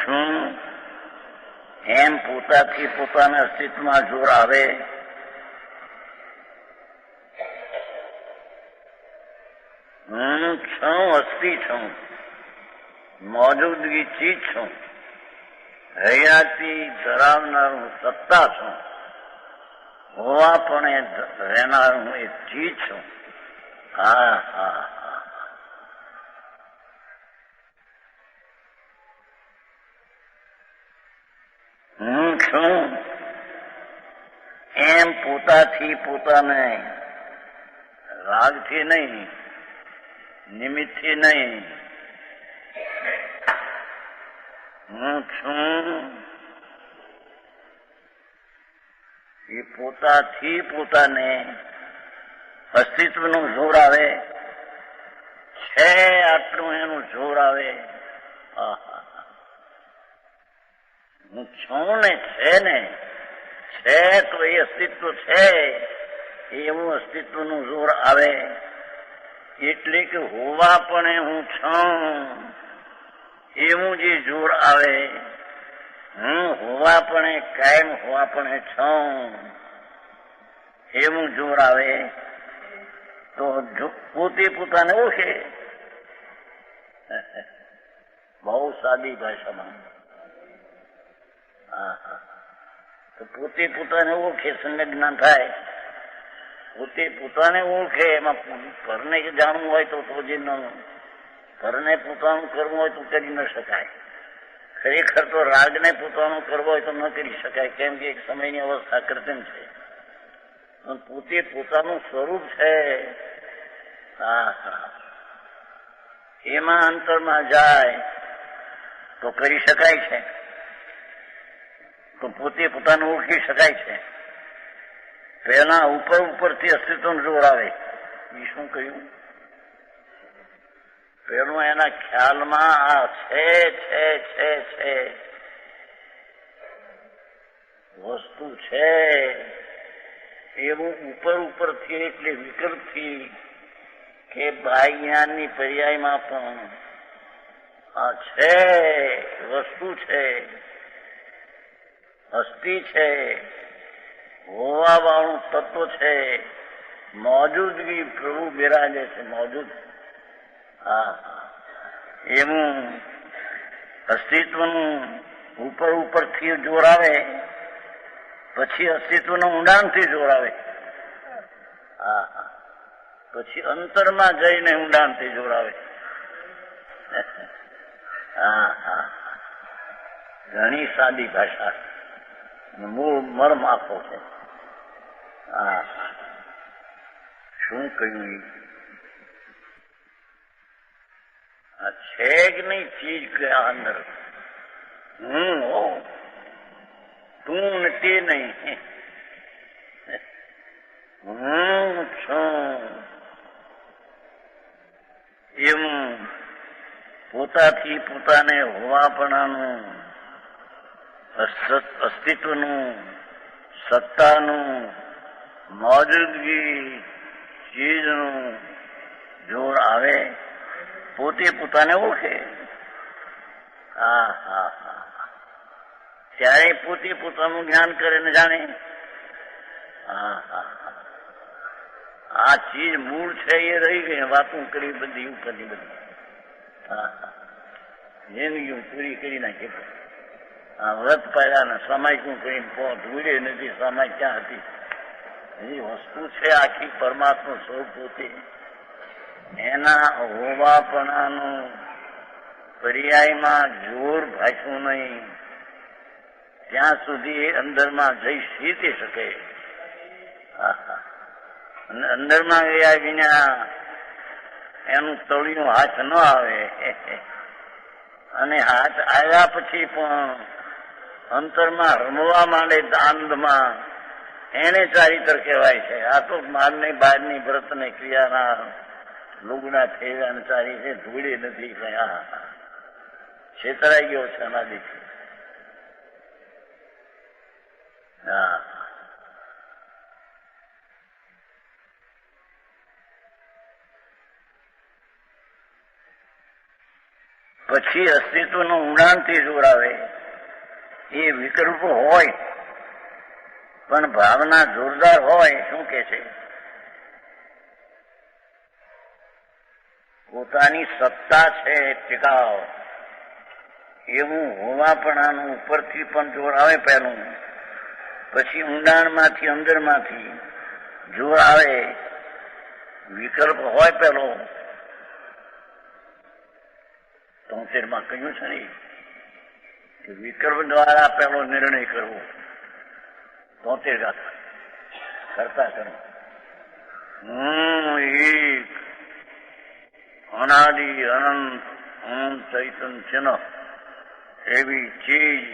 છું એમ પોતાથી પોતાના અસ્તિત્વમાં જોર આવે? હું છું, અસ્તિ છું, મોજૂદગી ચીજ છું, હયાતી ધરાવનારું સત્તા છું, હોવાપણે રહેનારું એક ચીજ છું. હા હા હા. હું છું એમ પોતાથી પોતાને રાગથી નહીં, નિમિત્તથી નહીં, હું છું એ પોતાથી પોતાને અસ્તિત્વનું જોર આવે છે, આટલું એનું જોર આવે. હું છું ને, છે ને, છે તો એ અસ્તિત્વ છે એવું અસ્તિત્વનું જોર આવે. એટલે કે હોવા પણ હું છું એવું જે જોર આવે, હું હોવા પણ કાયમ હોવા પણ છું એવું જોર આવે, તો પોતે પોતાને ઓળખે. બહુ સાદી ભાષામાં. તો પોતે પોતાને ઓળખે, સંજ્ઞાન થાય. પોતે પોતાને ઓળખે, એમાં પરને જાણવું હોય તો જે ન, પરને પોતાનું કરવું હોય તો કરી ન શકાય. ખરેખર તો રાગને પોતાનું કરવો હોય તો ન કરી શકાય, કેમ કે એક સમયની અવસ્થા કરતન છે. પોતે પોતાનું સ્વરૂપ છે. એમાં અંતરમાં જાય તો કરી શકાય છે, તો પોતે પોતાનું ઓળખી શકાય છે. પેલા ઉપરથી અસ્તિત્વ જોર આવે. એ શું કહ્યું? પેલું એના ખ્યાલમાં આ છે છે છે છે વસ્તુ છે એવું ઉપરથી એટલે વિકલ્પથી કે બાહ્યજ્ઞાનની પર્યાયમાં પણ આ છે, વસ્તુ છે, અસ્થિ છે, હોવા વાળું તત્વ છે, મોજૂદગી પ્રભુ બિરાજે છે, મોજૂદ. એવું અસ્તિત્વનું ઉપરથી જોર આવે, પછી અસ્તિત્વનું ઊંડાણથી જોર આવે. પછી અંતરમાં જઈને ઊંડાણથી જોર આવે. ઘણી સાદી ભાષા, મૂળ મર્મ આખો છે. શું કહ્યું? આ છે જ નહીં ચીજ કે અંદર. હું હો, તું ને તે નહીં. હું છું એવું પોતાથી પોતાને હોવાપણાનું, અસ્તિત્વનું, સત્તાનું, મોજૂદગી ચીજનું જોર આવે, પોતે પોતાને ઓળખે. ત્યારે પોતે પોતાનું જ્ઞાન કરે ને જાણે આ ચીજ મૂળ છે એ રહી ગઈ. વાતું કરી બધી ઉપરની બધી જિંદગી પૂરી કરી નાખી. વ્રત પાડ્યા ને સમાજનું કરીને ધૂળે નથી, સમાજ ક્યાં હતી? એ વસ્તુ છે આખી પરમાત્મા સ્વરૂપ પોતે. એના હોવાપણાનું પર્યાયમાં જોર ભાષવું નહીં, ત્યાં સુધી અંદરમાં જઈ સીધી શકે. અંદરમાં ગયા વિના એનું તળિયું હાથ ન આવે, અને હાથ આવ્યા પછી પણ અંતરમાં રમવા માંડે આનંદમાં, એને ચારિત્ર કહેવાય છે. આ તો મારની બહારની વ્રતને ક્રિયાના લુગડા ફેરવાને ચારી છે, ધૂળી નથી. છેતરાઈ ગયો છે અનાદિથી. પછી અસ્તિત્વનું ઊંડાણથી જોર આવે. એ વિકલ્પ હોય પણ ભાવના જોરદાર હોય. શું કે છે? પોતાની સત્તા છે ટીકાવ એવું હોવાપણાનું ઉપરથી પણ જોર આવે પહેલું, પછી ઊંડાણમાંથી અંદરમાંથી જોર આવે. વિકલ્પ હોય પેલો 73 કહ્યું છે ને કે વિકલ્પ દ્વારા પેલો નિર્ણય કરવો. 73 ગાથા કરતા કરો. હું એક અનાદિ અનંત ઓમ ચૈતન્ય એવી ચીજ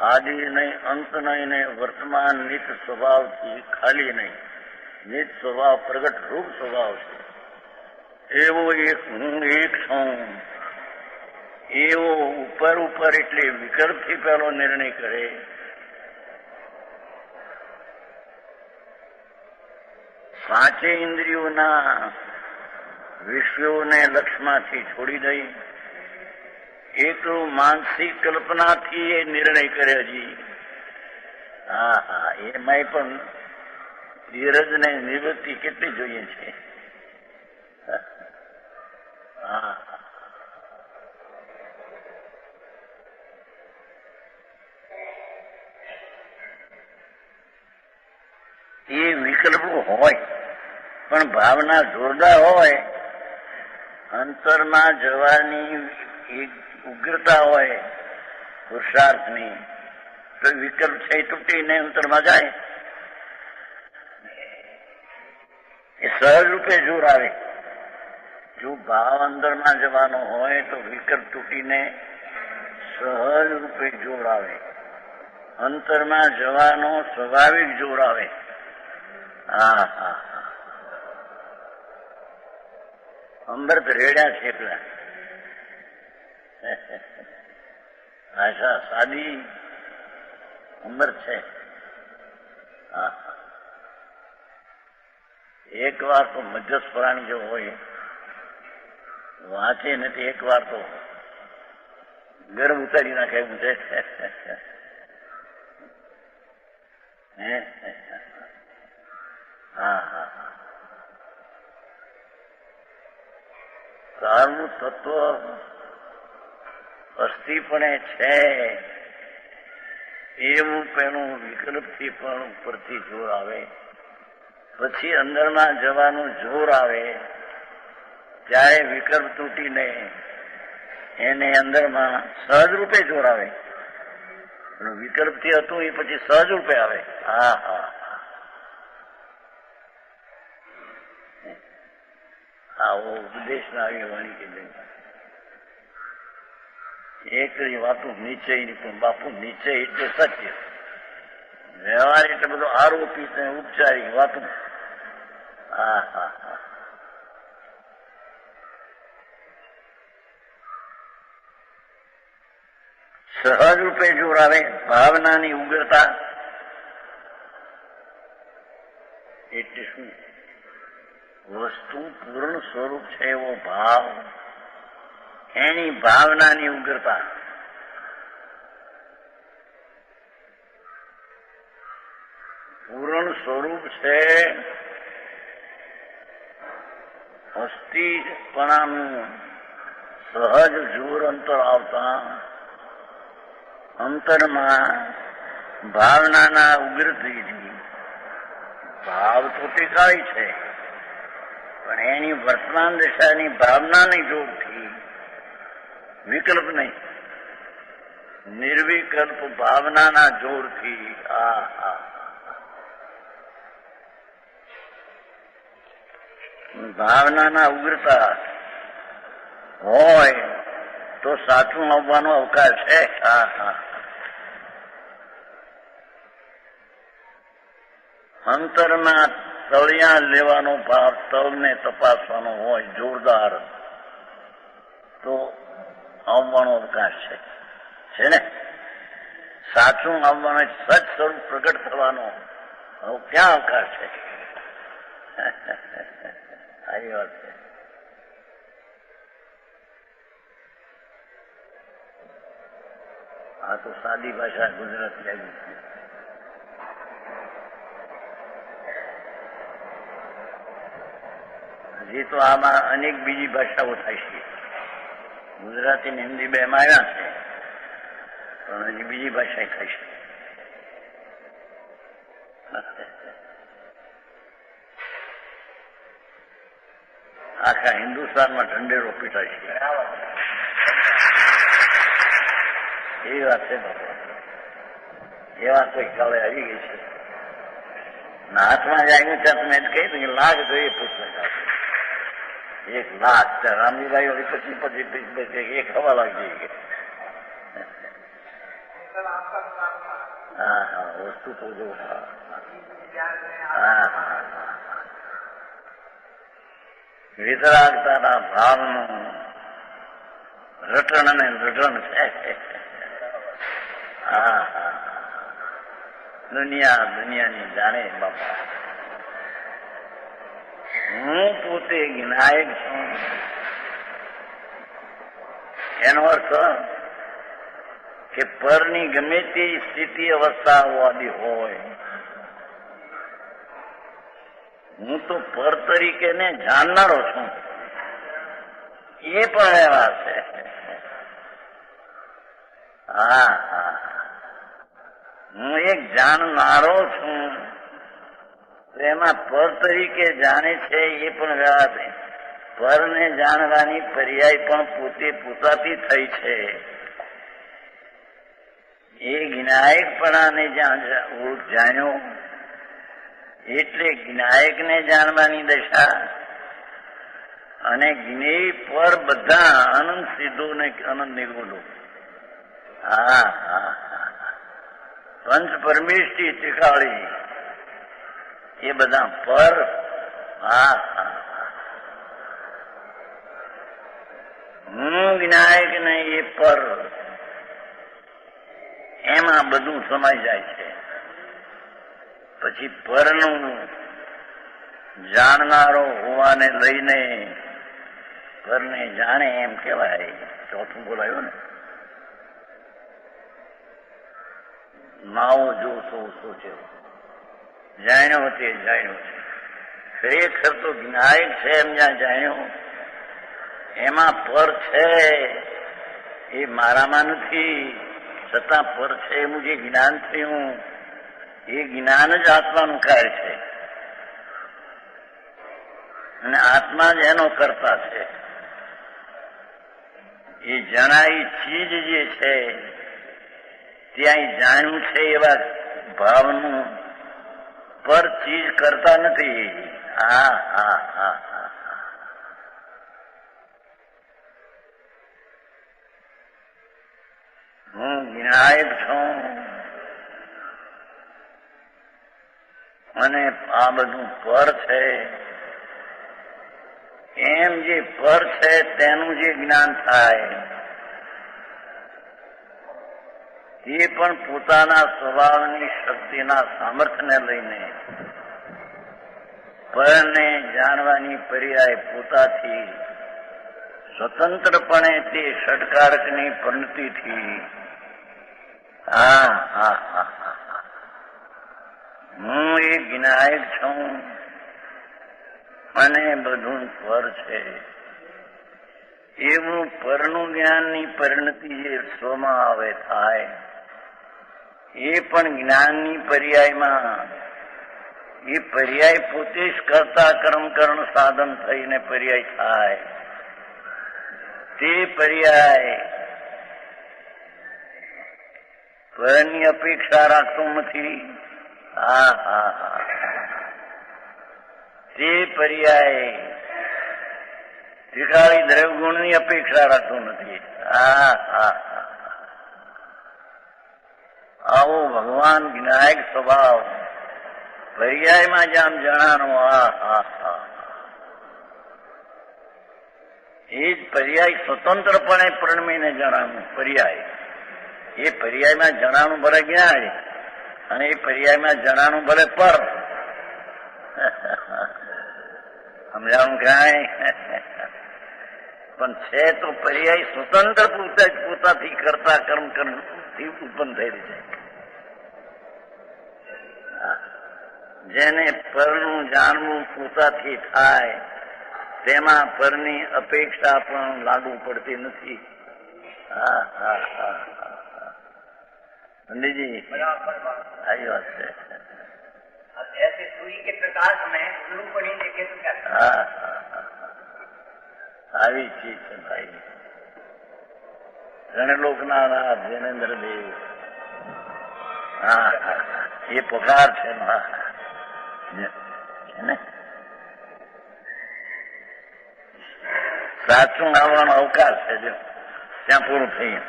આદિ નહીં, અંત નહીં ને વર્તમાન નિત સ્વભાવથી ખાલી નહીં, નિત સ્વભાવ પ્રગટ રૂપ સ્વભાવ છે. એવો એક હું એક છું. એવો ઉપર ઉપર એટલે વિકલ્પથી પહેલો નિર્ણય કરે. પાંચે ઇન્દ્રિયોના વિષયોને લક્ષમાંથી છોડી દઈ એકલું માનસિક કલ્પનાથી એ નિર્ણય કરે. હજી હા, એમાંય પણ ધીરજ ને નિવૃત્તિ કેટલી જોઈએ છે. હા, એ વિકલ્પો હોય પણ ભાવના જોરદાર હોય, અંતરમાં જવાની ઉગ્રતા હોય પુરુષાર્થની, તો વિકલ્પ છે તૂટીને અંતરમાં જાય. એ સહજ રૂપે જોર આવે. જો ભાવ અંદરમાં જવાનો હોય તો વિકલ્પ તૂટીને સહજ રૂપે જોર આવે. અંતરમાં જવાનો સ્વાભાવિક જોર આવે. હા હા, અમૃત રેડ્યા છે એટલા. ભાષા સાદી અમૃત છે. હા, એક વાર તો મજ્જસ પ્રાણી જો હોય વાંચે નથી, એક વાર તો ગર્વ ઉતારી નાખે એવું છે. હા હા, સારું તત્વ અસ્થિપણે છે એવું પેલું વિકલ્પથી પણ ઉપરથી જોર આવે. પછી અંદરમાં જવાનું જોર આવે ત્યારે વિકલ્પ તૂટીને એને અંદરમાં સહજ રૂપે જોર આવે. વિકલ્પથી હતું એ પછી સહજ રૂપે આવે. હા હા, આવો ઉપદેશના આવી વાણી કે એક વાતું નિશ્ચય ની, પણ બાપુ નિશ્ચય એટલે સત્ય. વ્યવહાર એટલે બધું આરોપિત ઉપચારિક વાતું. હા હા હા, સહજ રૂપે જોર આવે. ભાવનાની ઉગ્રતા એટલે શું? વસ્તુ પૂર્ણ સ્વરૂપ છે એવો ભાવ, એની ભાવનાની ઉગ્રતા. પૂર્ણ સ્વરૂપ છે અસ્થિપણાનું સહજ જોર અંતર આવતા અંતરમાં ભાવનાના ઉગ્રતાથી ભાવ તો ટીકાય છે પણ એની વર્તમાન દશાની ભાવનાની જોરથી વિકલ્પ નહીં, નિર્વિકલ્પ ભાવનાના જોરથી. ભાવનાના ઉગ્રતા હોય તો સાચું આવવાનો અવકાશ છે. હા હા, અંતરના તળિયા લેવાનો ભાવ, તળને તપાસવાનો હોય જોરદાર, તો આવવાનો અવકાશ છે ને. સાચું આવવાનો સચ સ્વરૂપ પ્રગટ થવાનો હવે ક્યાં અવકાશ છે? આવી વાત છે. આ તો સાદી ભાષા ગુજરાતી આવી છે. હજી તો આમાં અનેક બીજી ભાષાઓ થાય છે. ગુજરાતી ને હિન્દી બે માં આવ્યા છે, પણ હજી બીજી ભાષા થાય છે. આખા હિન્દુસ્તાનમાં ઢંઢેરો પીટાય છે. એ વાત છે બાબા, એવા કોઈ કાળે આવી ગઈ છે. હાથમાં જ આવ્યું ત્યાં તમે કહી કે લાખ જોઈએ પુસ્તક આપે, 1 લાખ. ત્યાં રામજીભાઈ વાળી 25 એક હવા લાગી ગઈ. હા હા, વસ્તુ તો જો. હા હા, વિતરાગતાના ભાવનું રટણ અને રટણ છે. હા હા, દુનિયાની જાણે બાપા. હું પોતે જ્ઞાયક છું એનો અર્થ કે પરની ગમે તે સ્થિતિ અવસ્થા હોવાથી હોય, હું તો પર તરીકે ને જાણનારો છું. એ પણ એવા છે. હા હા, હું એક જાણનારો છું. એમાં પર તરીકે જાણે છે એ પણ વ્યવહાર છે. પરને જાણવાની પર્યાય પણ પોતે પોતાથી થઈ છે. એ જ્ઞાયકપણાને જાણ્યો એટલે જ્ઞાયકને જાણવાની દશા, અને જ્ઞેય પર બધા અનંત સિદ્ધો ને અનંત નિર્ગુણો. હા હા, પંચ પરમેષ્ઠી ત્રિકાળી એ બધા પર. હા હા, હું વિનાયક ને એ પર, એમાં બધું સમાઈ જાય છે. પછી પરનું જાણનારો હોવાને લઈને પરને જાણે એમ કહેવાય. ચોથું બોલાયું ને, માવો જો સો સોચ્યો, જાણ્યો તે જાણ્યો છે. ખરેખર તો વિનાયક છે એમ જ્યાં જાણ્યો, એમાં પર છે એ મારામાં નથી, છતાં પર છે એનું જે જ્ઞાન થયું એ જ્ઞાન જ આત્માનું કાર્ય છે. અને આત્મા જ એનો કરતા છે. એ જણાઈ ચીજ જે છે ત્યાં જાણ્યું છે એવા ભાવનું પર ચીજ કરતા નથી. હા હા હા હા, હું વિનાયક છું અને આ બધું પર છે. એમ જે પર છે તેનું જે જ્ઞાન થાય એ પણ પોતાના સ્વભાવની શક્તિના સામર્થ્યને લઈને પરને જાણવાની પર્યાય પોતાથી સ્વતંત્રપણે તે ષટકારકની પંક્તિથી. હા હા હા હા, હું એ વિનાયક છું અને બધું પર છે. એવું પરનું જ્ઞાનની પરિણતિ જે સ્વમાં આવે થાય, એ પણ જ્ઞાનની પર્યાયમાં એ પર્યાય પોતે જ કરતા કર્મકરણ સાધન થઈને પર્યાય થાય. તે પર્યાય પરની અપેક્ષા રાખતો નથી. હા હા હા, તે પર્યાય ત્રિકાળી દ્રવ્યગુણની અપેક્ષા રાખતો નથી. હા હા હા, આવો ભગવાન વિનાયક સ્વભાવ પર્યાયમાં જ આમ જણાનો. હા હા હા, એ જ પર્યાય સ્વતંત્રપણે પરણમીને જણાનું પર્યાય. એ પર્યાયમાં જણાનું ભલે જ્ઞાન અને એ પર્યાયમાં જણાનું ભલે પર. સમજાણું કાંઈ? પણ છે તો પર્યાય સ્વતંત્ર પોતાથી કરતા કર્મ શક્તિ ઉત્પન્ન થઈ રહી છે. જેને પરનું જાણવું પોતાથી થાય તેમાં પરની અપેક્ષા પણ લાગુ પડતી નથી. पंडित जी आई बात है. ऐसे सूर्य के प्रकाश में गुरु को नहीं देखे तो क्या? આવી ચીજ છે ભાઈ. રણલોકના નાથ જૈનેન્દ્ર દેવ. એ પગાર છે ને. સાચું આવવાનો અવકાશ છે. જો ત્યાં પૂરું થયું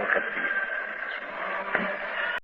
વખત